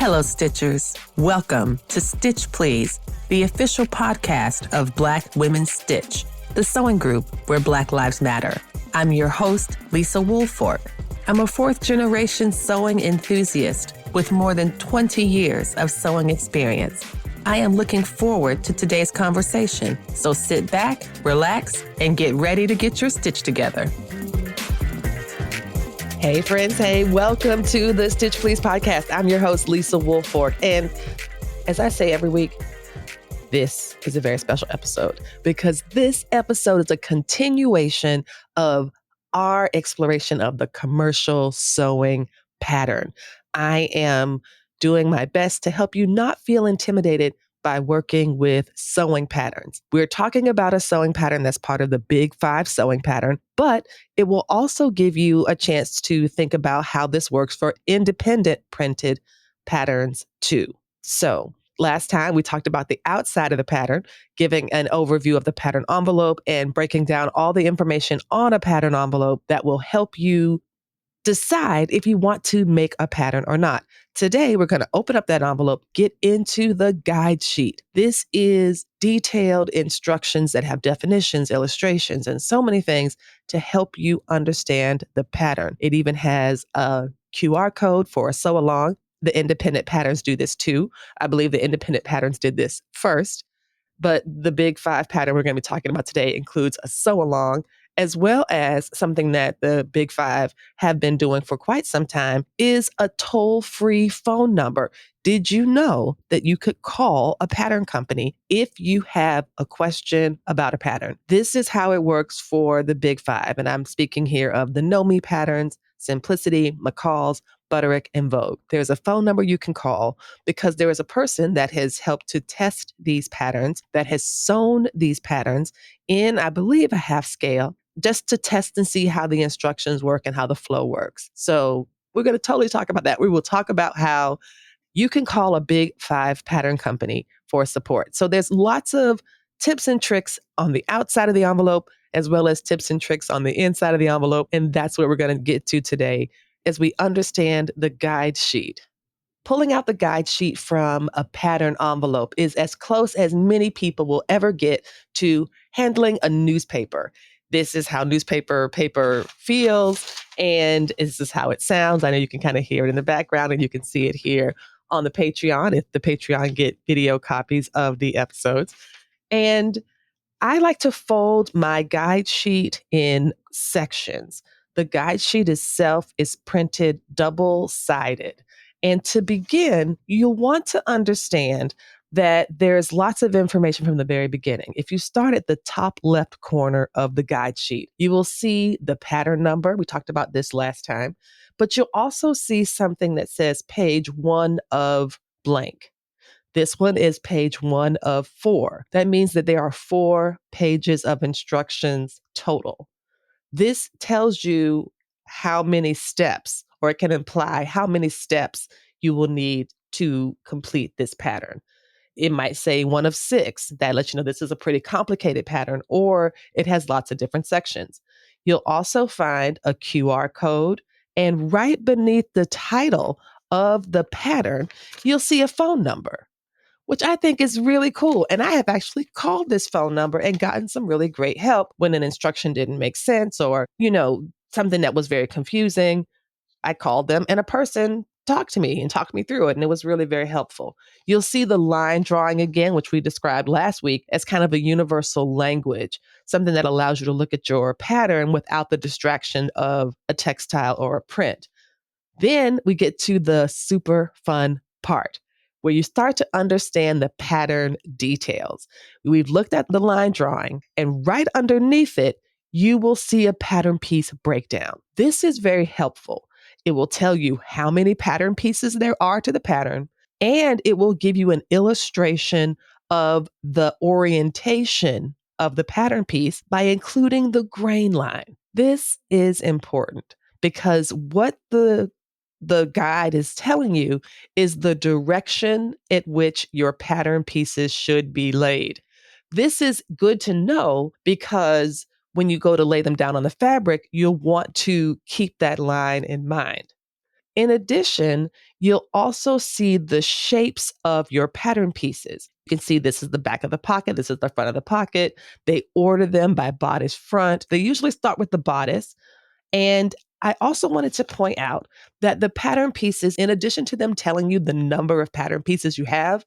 Hello, Stitchers. Welcome to Stitch Please, the official podcast of Black Women Stitch, the sewing group where Black Lives Matter. I'm your host, Lisa Woolfork. I'm a fourth-generation sewing enthusiast with more than 20 years of sewing experience. I am looking forward to today's conversation, so sit back, relax, and get ready to get your stitch together. Hey friends, hey, welcome to the Stitch Please podcast. I'm your host, Lisa Woolfork. And as I say every week, this is a very special episode because this episode is a continuation of our exploration of the commercial sewing pattern. I am doing my best to help you not feel intimidated by working with sewing patterns. We're talking about a sewing pattern that's part of the Big Five sewing pattern, but it will also give you a chance to think about how this works for independent printed patterns too. So last time we talked about the outside of the pattern, giving an overview of the pattern envelope and breaking down all the information on a pattern envelope that will help you decide if you want to make a pattern or not. Today, we're going to open up that envelope, get into the guide sheet. This is detailed instructions that have definitions, illustrations, and so many things to help you understand the pattern. It even has a QR code for a sew along. The independent patterns do this too. I believe the independent patterns did this first, but the Big Five pattern we're going to be talking about today includes a sew along, as well as something that the Big Five have been doing for quite some time is a toll-free phone number. Did you know that you could call a pattern company if you have a question about a pattern? This is how it works for the Big Five. And I'm speaking here of the Know Me patterns, Simplicity, McCall's, Butterick, and Vogue. There's a phone number you can call because there is a person that has helped to test these patterns, that has sewn these patterns in, I believe, a half scale, just to test and see how the instructions work and how the flow works. So we're going to totally talk about that. We will talk about how you can call a Big Five pattern company for support. So there's lots of tips and tricks on the outside of the envelope, as well as tips and tricks on the inside of the envelope. And that's what we're going to get to today as we understand the guide sheet. Pulling out the guide sheet from a pattern envelope is as close as many people will ever get to handling a newspaper. This is how newspaper paper feels, and this is how it sounds. I know you can kind of hear it in the background, and you can see it here on the Patreon if the Patreon get video copies of the episodes. And I like to fold my guide sheet in sections. The guide sheet itself is printed double-sided. And to begin, you'll want to understand that there's lots of information from the very beginning. If you start at the top left corner of the guide sheet, you will see the pattern number. We talked about this last time, but you'll also see something that says page 1 of blank. This one is page 1 of 4. That means that there are 4 pages of instructions total. This tells you how many steps, or it can imply how many steps you will need to complete this pattern. It might say 1 of 6. That lets you know this is a pretty complicated pattern, or it has lots of different sections. You'll also find a QR code, and right beneath the title of the pattern, you'll see a phone number, which I think is really cool. And I have actually called this phone number and gotten some really great help when an instruction didn't make sense or, something that was very confusing. I called them and a person talked to me through it. And it was really very helpful. You'll see the line drawing again, which we described last week as kind of a universal language, something that allows you to look at your pattern without the distraction of a textile or a print. Then we get to the super fun part, where you start to understand the pattern details. We've looked at the line drawing, and right underneath it, you will see a pattern piece breakdown. This is very helpful. It will tell you how many pattern pieces there are to the pattern, and it will give you an illustration of the orientation of the pattern piece by including the grain line. This is important because what the guide is telling you is the direction at which your pattern pieces should be laid. This is good to know because when you go to lay them down on the fabric, you'll want to keep that line in mind. In addition, you'll also see the shapes of your pattern pieces. You can see this is the back of the pocket, this is the front of the pocket. They order them by bodice front. They usually start with the bodice. And I also wanted to point out that the pattern pieces, in addition to them telling you the number of pattern pieces you have,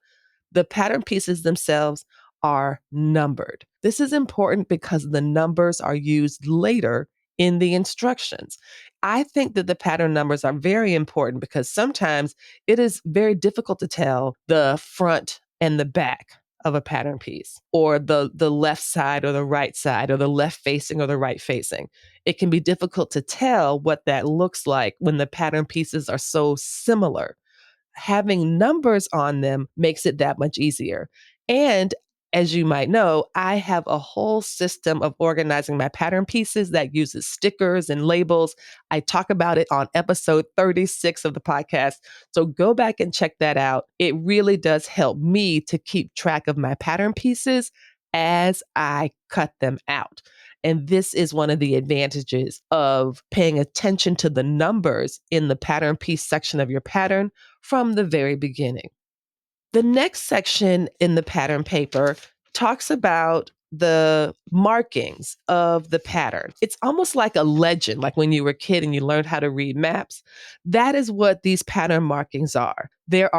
the pattern pieces themselves are numbered. This is important because the numbers are used later in the instructions. I think that the pattern numbers are very important because sometimes it is very difficult to tell the front and the back of a pattern piece, or the left side or the right side, or the left facing or the right facing. It can be difficult to tell what that looks like when the pattern pieces are so similar. Having numbers on them makes it that much easier. And as you might know, I have a whole system of organizing my pattern pieces that uses stickers and labels. I talk about it on episode 36 of the podcast. So go back and check that out. It really does help me to keep track of my pattern pieces as I cut them out. And this is one of the advantages of paying attention to the numbers in the pattern piece section of your pattern from the very beginning. The next section in the pattern paper talks about the markings of the pattern. It's almost like a legend, like when you were a kid and you learned how to read maps. That is what these pattern markings are. They're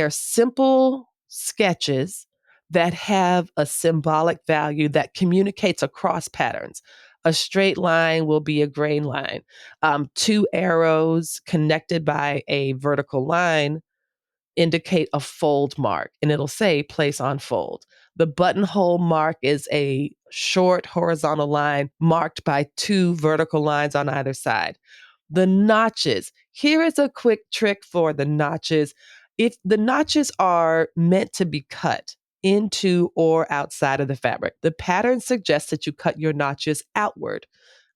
simple sketches that have a symbolic value that communicates across patterns. A straight line will be a grain line. Two arrows connected by a vertical line indicate a fold mark, and it'll say place on fold. The buttonhole mark is a short horizontal line marked by two vertical lines on either side. The notches. Here is a quick trick for the notches. If the notches are meant to be cut into or outside of the fabric, the pattern suggests that you cut your notches outward.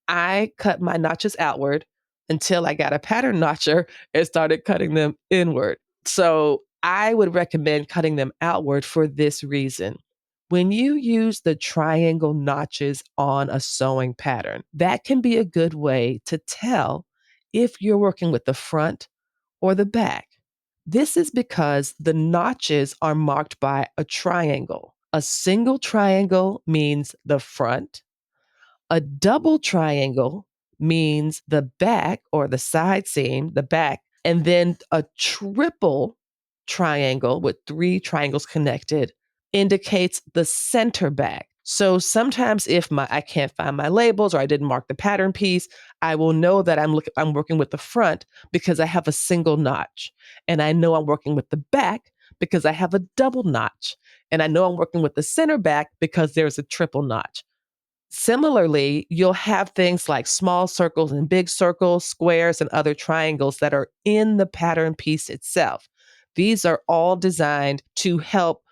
I cut my notches outward until I got a pattern notcher and started cutting them inward. So I would recommend cutting them outward for this reason. When you use the triangle notches on a sewing pattern, that can be a good way to tell if you're working with the front or the back. This is because the notches are marked by a triangle. A single triangle means the front. A double triangle means the back or the side seam, the back, and then a triple triangle with three triangles connected indicates the center back. So sometimes if I can't find my labels or I didn't mark the pattern piece, I will know that I'm working with the front because I have a single notch. And I know I'm working with the back because I have a double notch. And I know I'm working with the center back because there's a triple notch. Similarly, you'll have things like small circles and big circles, squares, and other triangles that are in the pattern piece itself. These are all designed to help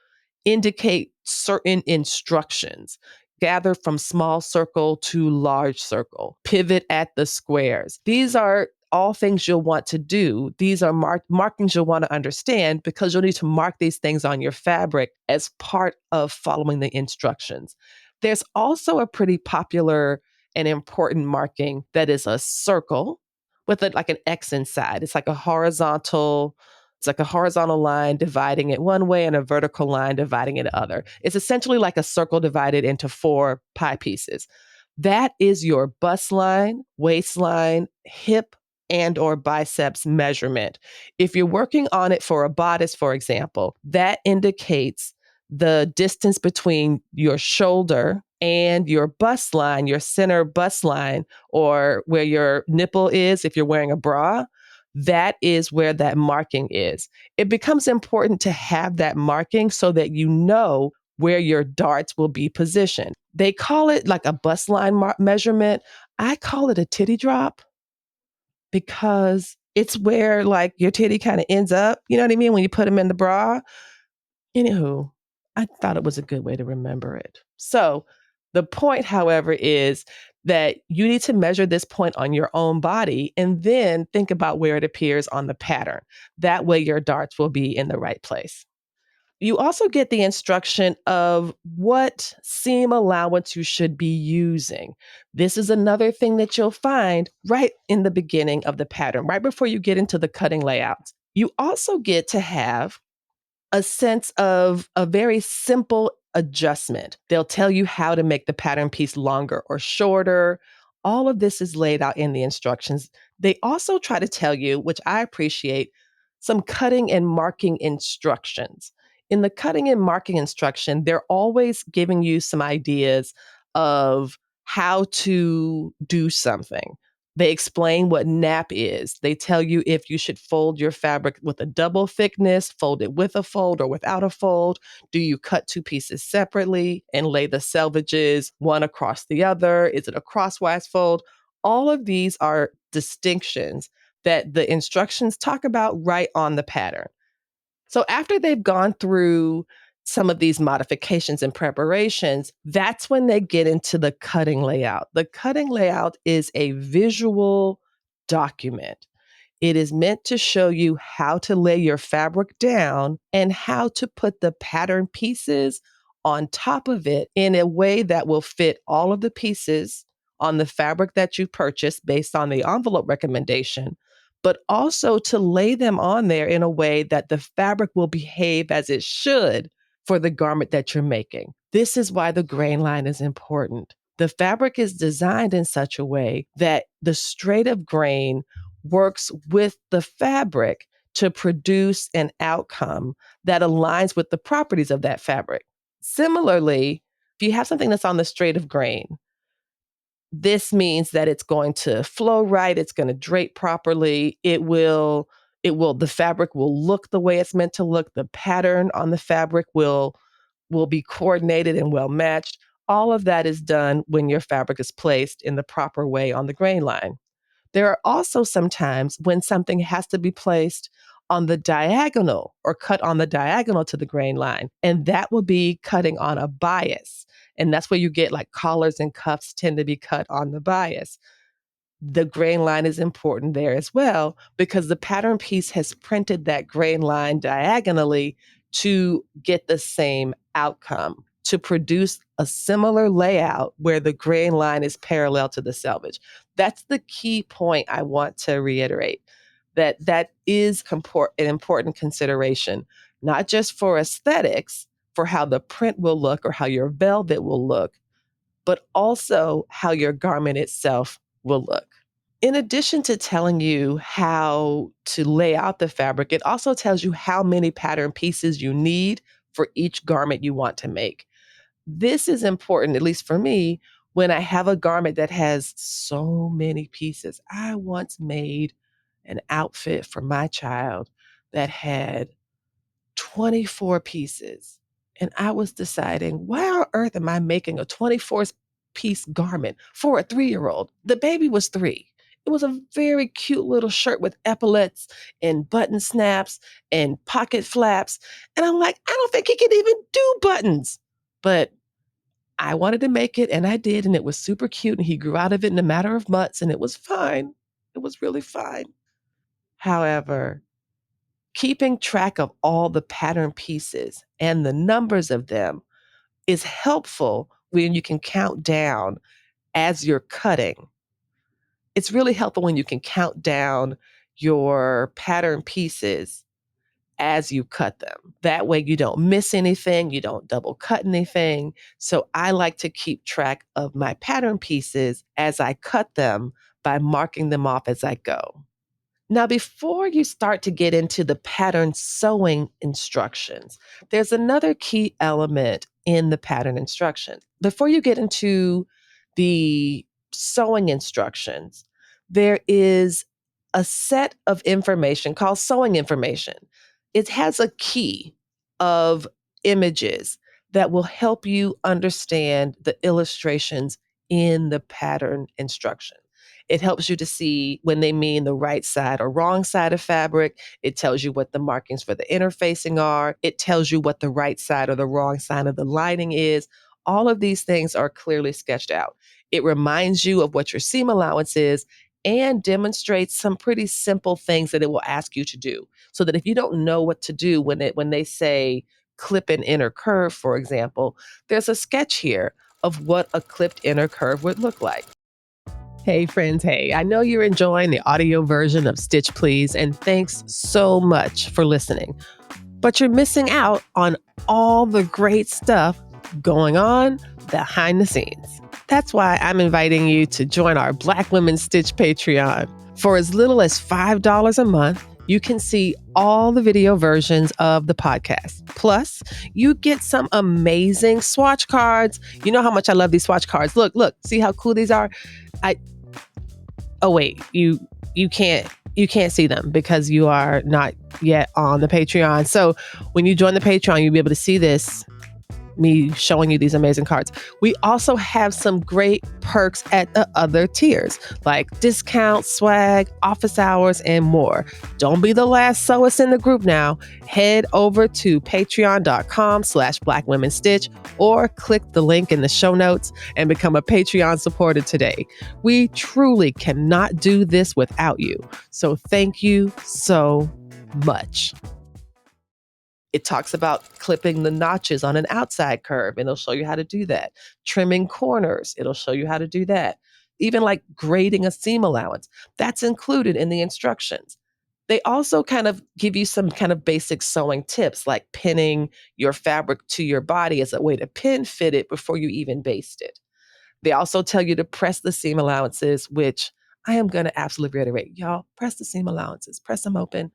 indicate certain instructions. Gather from small circle to large circle. Pivot at the squares. These are all things you'll want to do. These are markings you'll want to understand because you'll need to mark these things on your fabric as part of following the instructions. There's also a pretty popular and important marking that is a circle with like an X inside. It's like a horizontal line dividing it one way and a vertical line dividing it the other. It's essentially like a circle divided into four pie pieces. That is your bust line, waistline, hip, and or biceps measurement. If you're working on it for a bodice, for example, that indicates the distance between your shoulder and your bust line, your center bust line, or where your nipple is if you're wearing a bra. That is where that marking is. It becomes important to have that marking so that you know where your darts will be positioned. They call it like a bust line measurement. I call it a titty drop because it's where like your titty kind of ends up. You know what I mean? When you put them in the bra. Anywho, I thought it was a good way to remember it. So the point, however, is that you need to measure this point on your own body and then think about where it appears on the pattern. That way your darts will be in the right place. You also get the instruction of what seam allowance you should be using. This is another thing that you'll find right in the beginning of the pattern, right before you get into the cutting layouts. You also get to have a sense of a very simple adjustment. They'll tell you how to make the pattern piece longer or shorter. All of this is laid out in the instructions. They also try to tell you, which I appreciate, some cutting and marking instructions. In the cutting and marking instruction, they're always giving you some ideas of how to do something. They explain what nap is. They tell you if you should fold your fabric with a double thickness, fold it with a fold or without a fold. Do you cut two pieces separately and lay the selvages one across the other? Is it a crosswise fold? All of these are distinctions that the instructions talk about right on the pattern. So after they've gone through some of these modifications and preparations, that's when they get into the cutting layout. The cutting layout is a visual document. It is meant to show you how to lay your fabric down and how to put the pattern pieces on top of it in a way that will fit all of the pieces on the fabric that you purchased based on the envelope recommendation, but also to lay them on there in a way that the fabric will behave as it should for the garment that you're making. This is why the grain line is important. The fabric is designed in such a way that the straight of grain works with the fabric to produce an outcome that aligns with the properties of that fabric. Similarly, if you have something that's on the straight of grain, this means that it's going to flow right, it's going to drape properly, the fabric will look the way it's meant to look, the pattern on the fabric will be coordinated and well matched. All of that is done when your fabric is placed in the proper way on the grain line. There are also some times when something has to be placed on the diagonal or cut on the diagonal to the grain line, and that will be cutting on a bias. And that's where you get like collars and cuffs tend to be cut on the bias. The grain line is important there as well because the pattern piece has printed that grain line diagonally to get the same outcome, to produce a similar layout where the grain line is parallel to the selvage. That's the key point I want to reiterate, that is an important consideration, not just for aesthetics, for how the print will look or how your velvet will look, but also how your garment itself will look. In addition to telling you how to lay out the fabric, it also tells you how many pattern pieces you need for each garment you want to make. This is important, at least for me, when I have a garment that has so many pieces. I once made an outfit for my child that had 24 pieces. And I was deciding, why on earth am I making a 24-piece garment for a 3-year-old? The baby was 3. It was a very cute little shirt with epaulets and button snaps and pocket flaps. And I'm like, I don't think he can even do buttons. But I wanted to make it and I did. And it was super cute. And he grew out of it in a matter of months and it was fine. It was really fine. However, keeping track of all the pattern pieces and the numbers of them is helpful when you can count down as you're cutting. It's really helpful when you can count down your pattern pieces as you cut them. That way you don't miss anything, you don't double cut anything. So I like to keep track of my pattern pieces as I cut them by marking them off as I go. Now, before you start to get into the pattern sewing instructions, there's another key element in the pattern instructions. Before you get into the sewing instructions, there is a set of information called sewing information. It has a key of images that will help you understand the illustrations in the pattern instruction. It helps you to see when they mean the right side or wrong side of fabric. It tells you what the markings for the interfacing are. It tells you what the right side or the wrong side of the lining is. All of these things are clearly sketched out. It reminds you of what your seam allowance is and demonstrates some pretty simple things that it will ask you to do. So that if you don't know what to do when they say clip an inner curve, for example, there's a sketch here of what a clipped inner curve would look like. Hey friends, hey, I know you're enjoying the audio version of Stitch Please, and thanks so much for listening. But you're missing out on all the great stuff going on behind the scenes. That's why I'm inviting you to join our Black Women Stitch Patreon. For as little as $5 a month, you can see all the video versions of the podcast. Plus, you get some amazing swatch cards. You know how much I love these swatch cards. Look, see how cool these are? Oh wait, you can't see them because you are not yet on the Patreon. So when you join the Patreon, you'll be able to see this, me showing you these amazing cards. We also have some great perks at the other tiers, like discounts, swag, office hours, and more. Don't be the last sewist in the group now. Head over to patreon.com/blackwomenstitch or click the link in the show notes and become a Patreon supporter today. We truly cannot do this without you. So thank you so much. It talks about clipping the notches on an outside curve, and it'll show you how to do that. Trimming corners, it'll show you how to do that. Even like grading a seam allowance, that's included in the instructions. They also kind of give you some kind of basic sewing tips, like pinning your fabric to your body as a way to pin fit it before you even baste it. They also tell you to press the seam allowances, which I am going to absolutely reiterate. Y'all, press the seam allowances, press them open,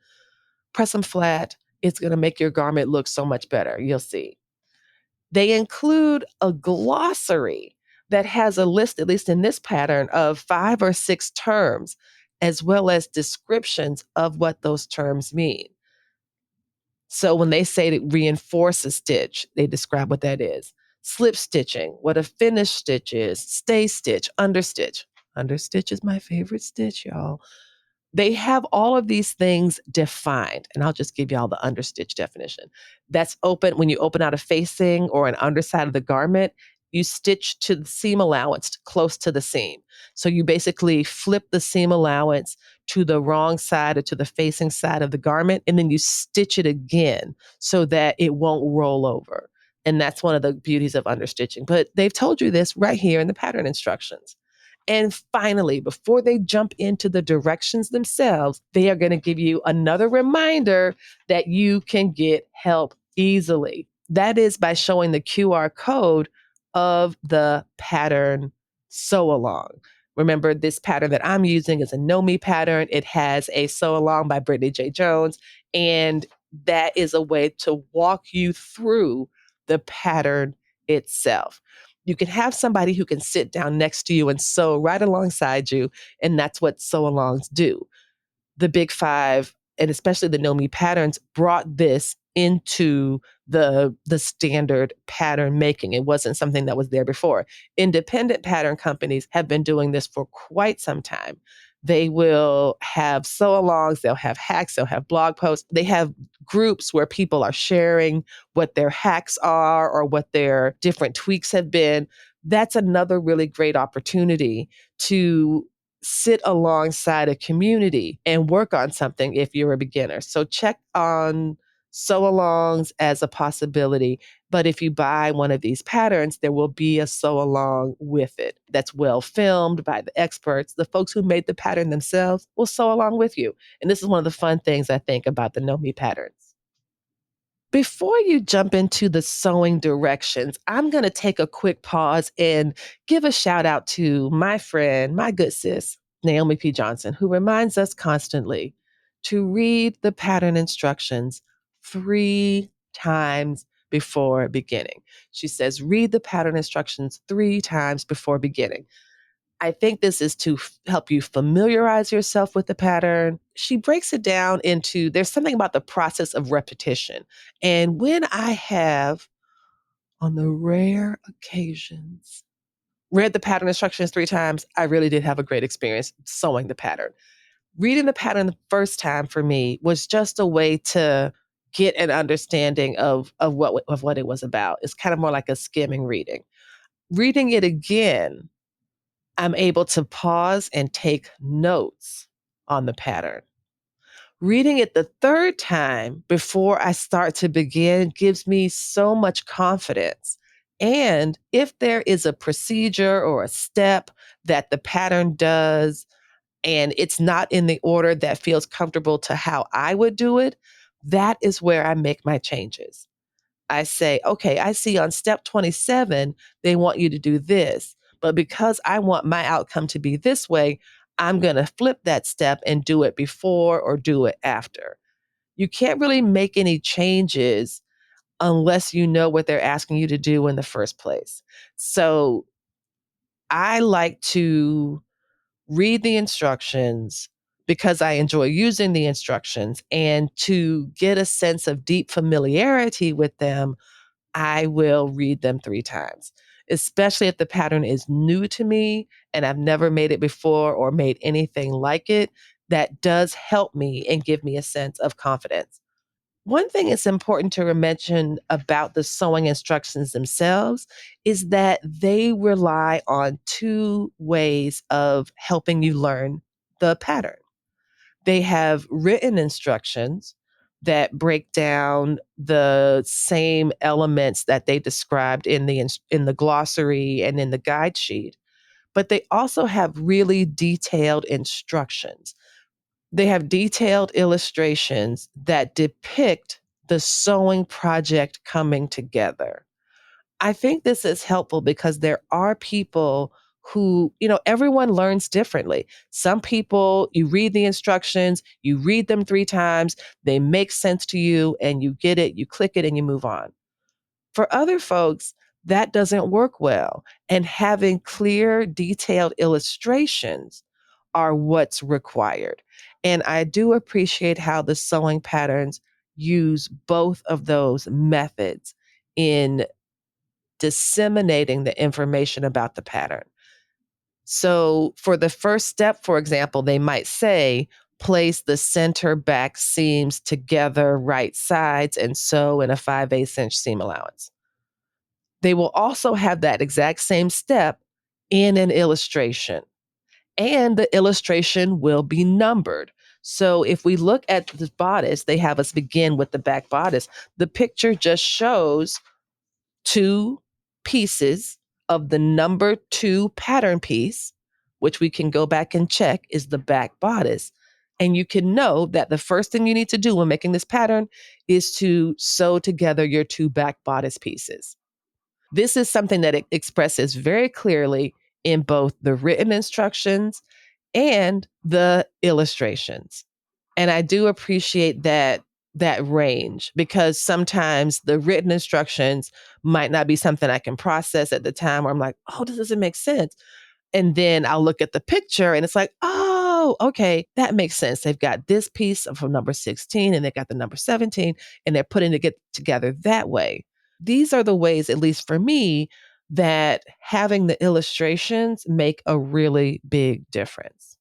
press them flat. It's going to make your garment look so much better. You'll see. They include a glossary that has a list, at least in this pattern, of 5 or 6 terms, as well as descriptions of what those terms mean. So when they say to reinforce a stitch, they describe what that is. Slip stitching, what a finished stitch is, stay stitch, understitch. Understitch is my favorite stitch, y'all. They have all of these things defined, and I'll just give y'all the understitch definition. That's open when you open out a facing or an underside of the garment, you stitch to the seam allowance close to the seam. So you basically flip the seam allowance to the wrong side or to the facing side of the garment, and then you stitch it again so that it won't roll over. And that's one of the beauties of understitching. But they've told you this right here in the pattern instructions. And finally, before they jump into the directions themselves, they are going to give you another reminder that you can get help easily. That is by showing the QR code of the pattern sew along. Remember, this pattern that I'm using is a Know Me pattern. It has a sew along by Brittany J. Jones, and that is a way to walk you through the pattern itself. You can have somebody who can sit down next to you and sew right alongside you, and that's what sew-alongs do. The Big Five, and especially the Know Me patterns, brought this into the standard pattern making. It wasn't something that was there before. Independent pattern companies have been doing this for quite some time. They will have sew-alongs, they'll have hacks, they'll have blog posts. They have groups where people are sharing what their hacks are or what their different tweaks have been. That's another really great opportunity to sit alongside a community and work on something if you're a beginner. So check on sew-alongs as a possibility. But if you buy one of these patterns, there will be a sew-along with it that's well filmed by the experts. The folks who made the pattern themselves will sew along with you. And this is one of the fun things I think about the Know Me patterns. Before you jump into the sewing directions, I'm going to take a quick pause and give a shout out to my friend, my good sis, Naomi P. Johnson, who reminds us constantly to read the pattern instructions 3 times before beginning. She says, read the pattern instructions 3 times before beginning. I think this is to help you familiarize yourself with the pattern. She breaks it down into, there's something about the process of repetition. And when I have, on the rare occasions, read the pattern instructions 3 times, I really did have a great experience sewing the pattern. Reading the pattern the first time for me was just a way to get an understanding of what it was about. It's kind of more like a skimming reading. Reading it again, I'm able to pause and take notes on the pattern. Reading it the third time before I start to begin gives me so much confidence. And if there is a procedure or a step that the pattern does, and it's not in the order that feels comfortable to how I would do it, that is where I make my changes. I say, okay, I see on step 27, they want you to do this. But because I want my outcome to be this way, I'm going to flip that step and do it before or do it after. You can't really make any changes unless you know what they're asking you to do in the first place. So I like to read the instructions because I enjoy using the instructions, and to get a sense of deep familiarity with them, I will read them 3 times, especially if the pattern is new to me and I've never made it before or made anything like it. That does help me and give me a sense of confidence. One thing it's important to mention about the sewing instructions themselves is that they rely on 2 ways of helping you learn the pattern. They have written instructions that break down the same elements that they described in the glossary and in the guide sheet, but they also have really detailed instructions. They have detailed illustrations that depict the sewing project coming together. I think this is helpful because there are people who, everyone learns differently. Some people, you read the instructions, you read them 3 times, they make sense to you, and you get it, you click it, and you move on. For other folks, that doesn't work well. And having clear, detailed illustrations are what's required. And I do appreciate how the sewing patterns use both of those methods in disseminating the information about the pattern. So, for the first step, for example, they might say, place the center back seams together, right sides, and sew in a 5/8 inch seam allowance. They will also have that exact same step in an illustration, and the illustration will be numbered. So if we look at the bodice, they have us begin with the back bodice. The picture just shows 2 pieces of the number 2 pattern piece, which we can go back and check is the back bodice. And you can know that the first thing you need to do when making this pattern is to sew together your 2 back bodice pieces. This is something that it expresses very clearly in both the written instructions and the illustrations. And I do appreciate that range, because sometimes the written instructions might not be something I can process at the time, where I'm like, oh, this doesn't make sense. And then I'll look at the picture and it's like, oh, okay, that makes sense. They've got this piece from number 16 and they got the number 17, and they're putting it together that way. These are the ways, at least for me, that having the illustrations make a really big difference.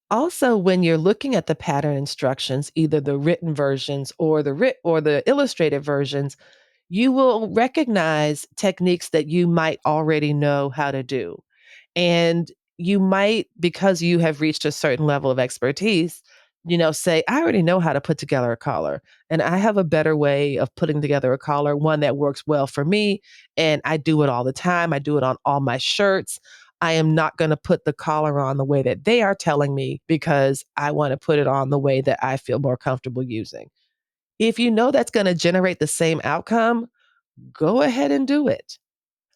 Also, when you're looking at the pattern instructions, either the written versions or the illustrated versions, you will recognize techniques that you might already know how to do. And you might, because you have reached a certain level of expertise, say, I already know how to put together a collar. And I have a better way of putting together a collar, one that works well for me. And I do it all the time. I do it on all my shirts. I am not going to put the collar on the way that they are telling me, because I want to put it on the way that I feel more comfortable using. If you know that's going to generate the same outcome, go ahead and do it.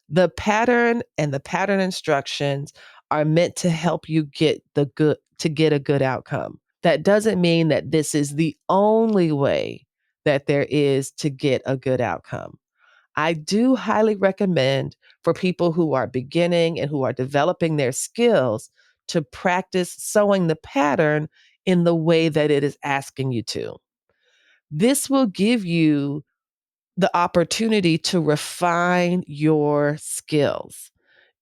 The pattern and the pattern instructions are meant to help you get a good outcome. That doesn't mean that this is the only way that there is to get a good outcome. I do highly recommend for people who are beginning and who are developing their skills to practice sewing the pattern in the way that it is asking you to. This will give you the opportunity to refine your skills.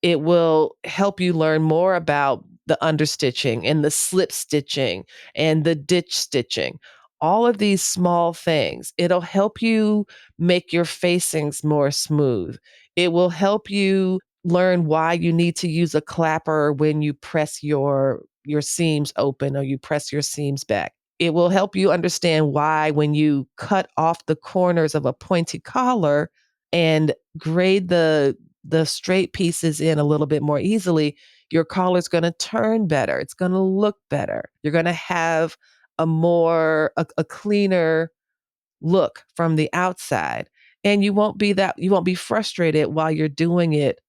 It will help you learn more about the understitching and the slip stitching and the ditch stitching. All of these small things. It'll help you make your facings more smooth. It will help you learn why you need to use a clapper when you press your seams open or you press your seams back. It will help you understand why when you cut off the corners of a pointy collar and grade the straight pieces in a little bit more easily, your collar's going to turn better. It's going to look better. You're going to have a cleaner look from the outside. And you won't be frustrated while you're doing it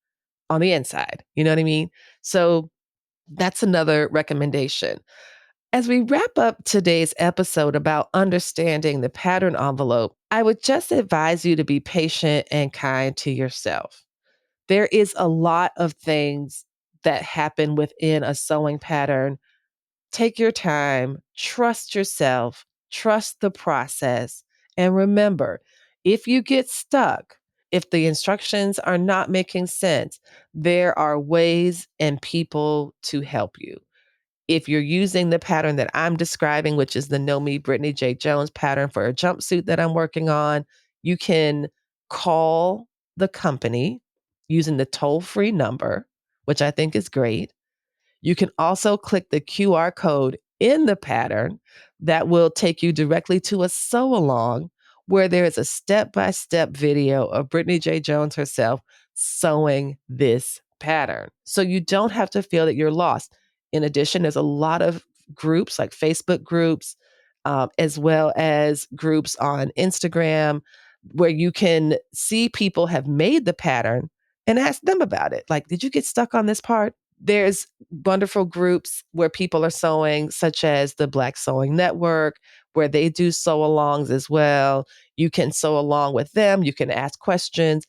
on the inside. You know what I mean? So that's another recommendation. As we wrap up today's episode about understanding the pattern envelope, I would just advise you to be patient and kind to yourself. There is a lot of things that happen within a sewing pattern. Take your time, trust yourself, trust the process, and remember, if you get stuck, if the instructions are not making sense, there are ways and people to help you. If you're using the pattern that I'm describing, which is the Know Me Brittany J. Jones pattern for a jumpsuit that I'm working on, you can call the company using the toll-free number, which I think is great. You can also click the QR code in the pattern that will take you directly to a sew along where there is a step-by-step video of Brittany J. Jones herself sewing this pattern. So you don't have to feel that you're lost. In addition, there's a lot of groups like Facebook groups, as well as groups on Instagram where you can see people have made the pattern and ask them about it. Like, did you get stuck on this part? There's wonderful groups where people are sewing, such as the Black Sewing Network, where they do sew-alongs as well. You can sew along with them. You can ask questions.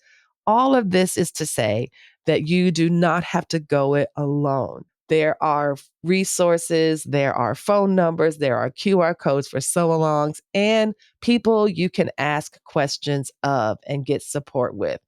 All of this is to say that you do not have to go it alone. There are resources, there are phone numbers, there are QR codes for sew-alongs, and people you can ask questions of and get support with.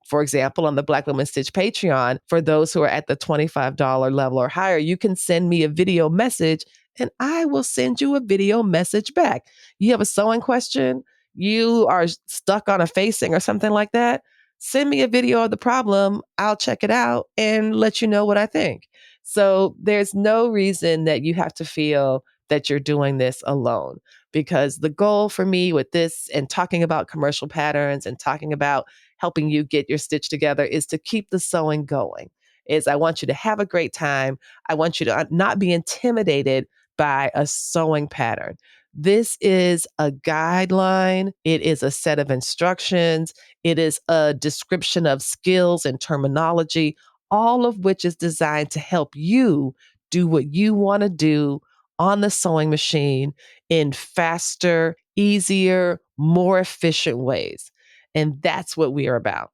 For example, on the Black Women Stitch Patreon, for those who are at the $25 level or higher, you can send me a video message and I will send you a video message back. You have a sewing question, you are stuck on a facing or something like that, send me a video of the problem. I'll check it out and let you know what I think. So there's no reason that you have to feel that you're doing this alone, because the goal for me with this and talking about commercial patterns and talking about helping you get your stitch together is to keep the sewing going. I want you to have a great time. I want you to not be intimidated by a sewing pattern. This is a guideline. It is a set of instructions. It is a description of skills and terminology, all of which is designed to help you do what you want to do on the sewing machine in faster, easier, more efficient ways. And that's what we are about.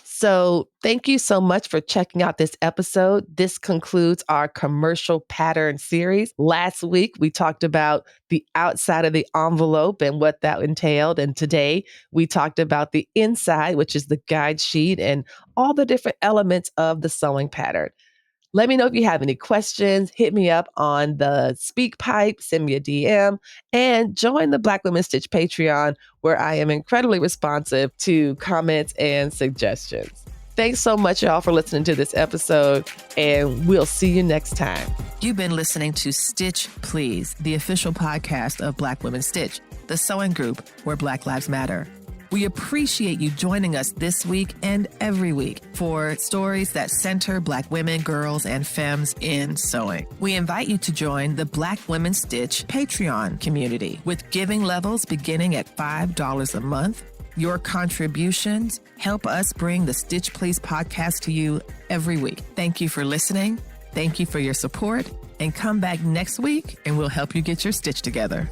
So thank you so much for checking out this episode. This concludes our commercial pattern series. Last week, we talked about the outside of the envelope and what that entailed. And today we talked about the inside, which is the guide sheet and all the different elements of the sewing pattern. Let me know if you have any questions. Hit me up on the Speak Pipe, send me a DM, and join the Black Women Stitch Patreon, where I am incredibly responsive to comments and suggestions. Thanks so much, y'all, for listening to this episode, and we'll see you next time. You've been listening to Stitch Please, the official podcast of Black Women Stitch, the sewing group where Black Lives Matter. We appreciate you joining us this week and every week for stories that center Black women, girls, and femmes in sewing. We invite you to join the Black Women Stitch Patreon community with giving levels beginning at $5 a month. Your contributions help us bring the Stitch Please podcast to you every week. Thank you for listening. Thank you for your support. And come back next week and we'll help you get your stitch together.